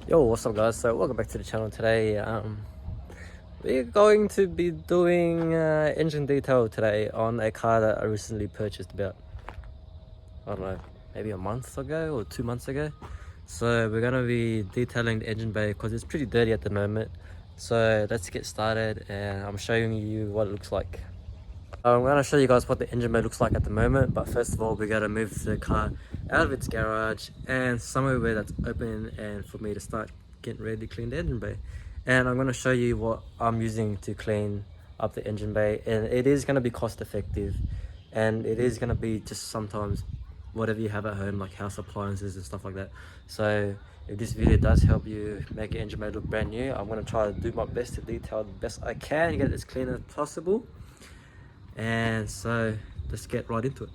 Yo, what's up guys? So welcome back to the channel today. We're going to be doing engine detail today on a car that I recently purchased about, I don't know, maybe a month ago or 2 months ago. So we're going to be detailing the engine bay because it's pretty dirty at the moment. So let's get started and I'm showing you what it looks like. I'm going to show you guys what the engine bay looks like at the moment, but first of all we got to move the car out of its garage and somewhere where that's open and for me to start getting ready to clean the engine bay. And I'm going to show you what I'm using to clean up the engine bay, and it is going to be cost effective and it is going to be just sometimes whatever you have at home, like house appliances and stuff like that. So if this video does help you make your engine bay look brand new, I'm going to try to do my best to detail the best I can to get it as clean as possible. And so let's get right into it.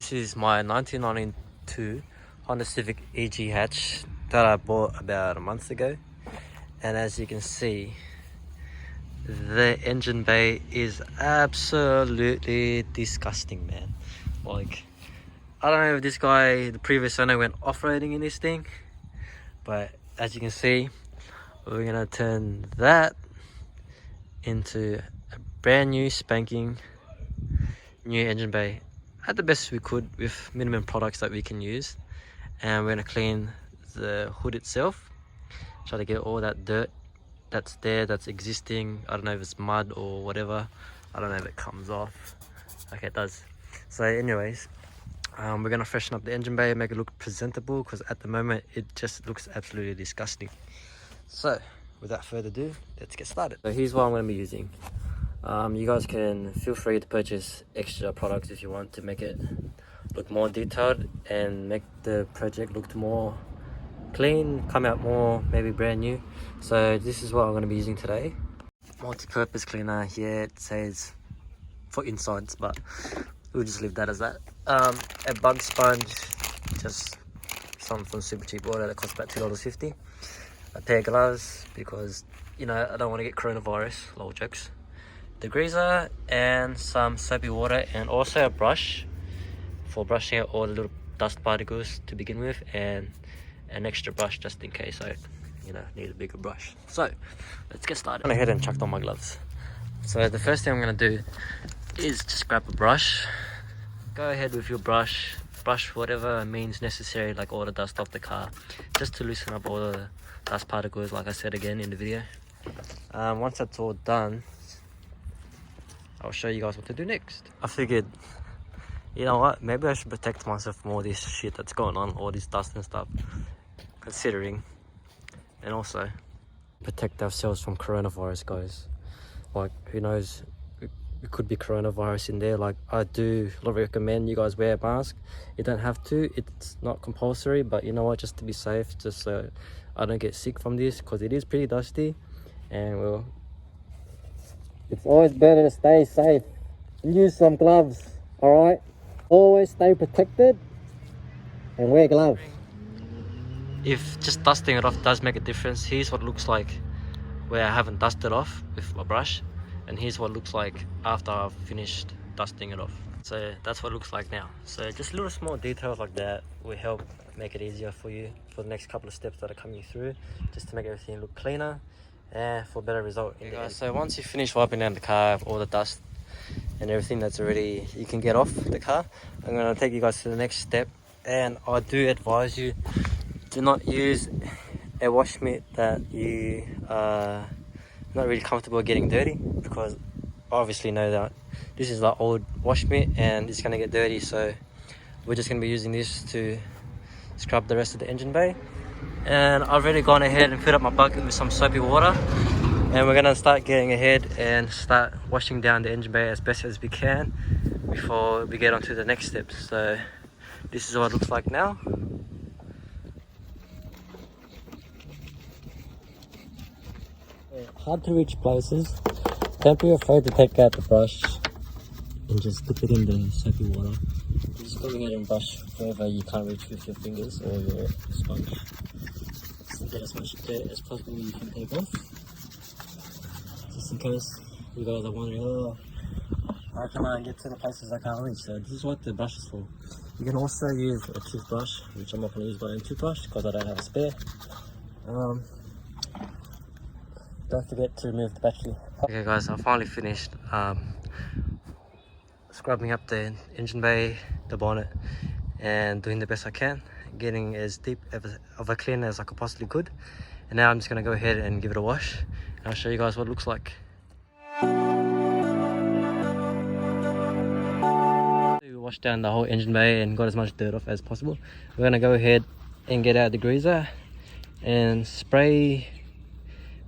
This is my 1992 Honda Civic EG hatch that I bought about a month ago, and as you can see, the engine bay is absolutely disgusting, man. Like, I don't know if this guy, the previous owner, went off-roading in this thing, but as you can see, we're gonna turn that into a brand new spanking new engine bay at the best we could with minimum products that we can use. And we're gonna clean the hood itself, try to get all that dirt that's there, that's existing. I don't know if it's mud or whatever, I don't know if it comes off. Okay, it does. So anyways, we're gonna freshen up the engine bay and make it look presentable, because at the moment it just looks absolutely disgusting. So without further ado, let's get started. So here's what I'm gonna be using. You guys can feel free to purchase extra products if you want to make it look more detailed and make the project look more clean, come out more maybe brand new. So this is what I'm going to be using today. Multi-purpose cleaner here, it says for insides, but we'll just leave that as that. A bug sponge, just some from Super Cheap Water that costs about $2.50. A pair of gloves because, you know, I don't want to get coronavirus, lol jokes. Degreaser and some soapy water, and also a brush for brushing out all the little dust particles to begin with, and an extra brush just in case I, you know, need a bigger brush. So let's get started. I went ahead and chucked on my gloves. So the first thing I'm going to do is just grab a brush. Go ahead with your brush, brush whatever means necessary, like all the dust off the car, just to loosen up all the dust particles, like I said again in the video. Once that's all done, I'll show you guys what to do next. I figured, you know what, maybe I should protect myself from all this shit that's going on, all this dust and stuff, considering, and also protect ourselves from coronavirus, guys. Like, who knows, it could be coronavirus in there. Like, I do recommend you guys wear a mask. You don't have to, it's not compulsory, but you know what, just to be safe, just so I don't get sick from this, because it is pretty dusty. And well, it's always better to stay safe and use some gloves, alright? Always stay protected and wear gloves. If just dusting it off does make a difference, here's what it looks like where I haven't dusted off with my brush, and here's what it looks like after I've finished dusting it off. So that's what it looks like now. So just little small details like that will help make it easier for you for the next couple of steps that are coming through, just to make everything look cleaner and for a better result in the end. So once you finish wiping down the car, all the dust and everything that's already you can get off the car, I'm going to take you guys to the next step. And I do advise you, do not use a wash mitt that you are not really comfortable getting dirty, because obviously know that this is the old wash mitt and it's going to get dirty. So we're just going to be using this to scrub the rest of the engine bay. And I've already gone ahead and filled up my bucket with some soapy water, And we're gonna start getting ahead and start washing down the engine bay as best as we can before we get on to the next steps. So this is what it looks like now. Hard to reach places. Don't be afraid to take out the brush and just dip it in the soapy water. Just go ahead and brush wherever you can't reach with your fingers or your sponge. Just get as much dirt as possible you can take off. Just in case you guys are wondering, oh, how can I get to the places I can't reach? So this is what the brush is for. You can also use a toothbrush, which I'm not going to use my own toothbrush because I don't have a spare. Don't forget to remove the battery. Okay guys, I finally finished scrubbing up the engine bay, the bonnet, and doing the best I can, getting as deep of a clean as I could possibly could. And now I'm just going to go ahead and give it a wash, and I'll show you guys what it looks like. We washed down the whole engine bay and got as much dirt off as possible. We're going to go ahead and get out the degreaser and spray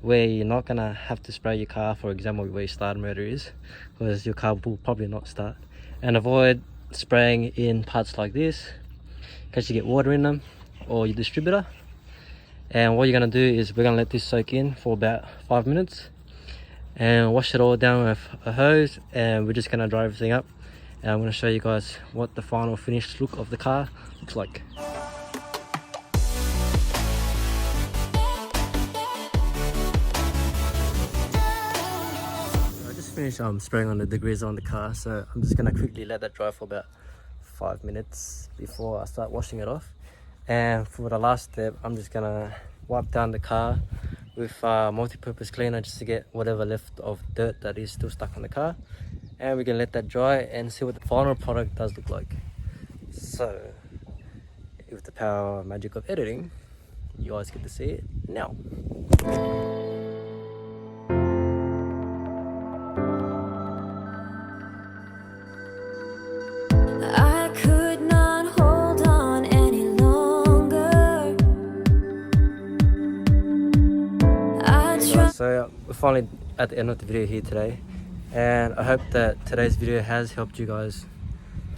where you're not gonna have to spray your car, for example where your starter motor is, because your car will probably not start. And avoid spraying in parts like this in case you get water in them or your distributor. And what you're gonna do is we're gonna let this soak in for about 5 minutes and wash it all down with a hose, and we're just gonna dry everything up, and I'm gonna show you guys what the final finished look of the car looks like. Finish spraying on the degreaser on the car, so I'm just gonna quickly let that dry for about 5 minutes before I start washing it off. And for the last step, I'm just gonna wipe down the car with multi-purpose cleaner just to get whatever left of dirt that is still stuck on the car, and we can let that dry and see what the final product does look like. So with the power magic of editing, you guys get to see it now. So we're finally at the end of the video here today, and I hope that today's video has helped you guys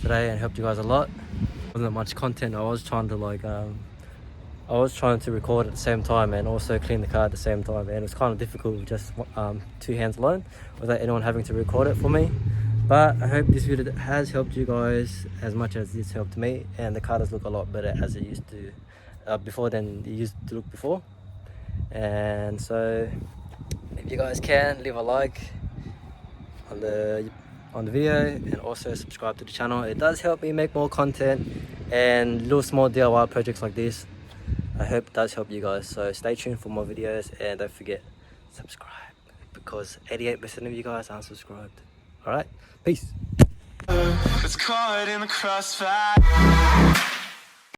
today and helped you guys a lot. Wasn't much content. I was trying to record at the same time and also clean the car at the same time, and it was kind of difficult with just 2 hands alone without anyone having to record it for me. But I hope this video has helped you guys as much as it's helped me, and the car does look a lot better as it used to before than it used to look before. And so if you guys can, leave a like on the video and also subscribe to the channel. It does help me make more content and little small DIY projects like this. I hope it does help you guys, so stay tuned for more videos, and don't forget, subscribe, because 88% of you guys aren't subscribed. Alright, peace. It's caught in the crossfire.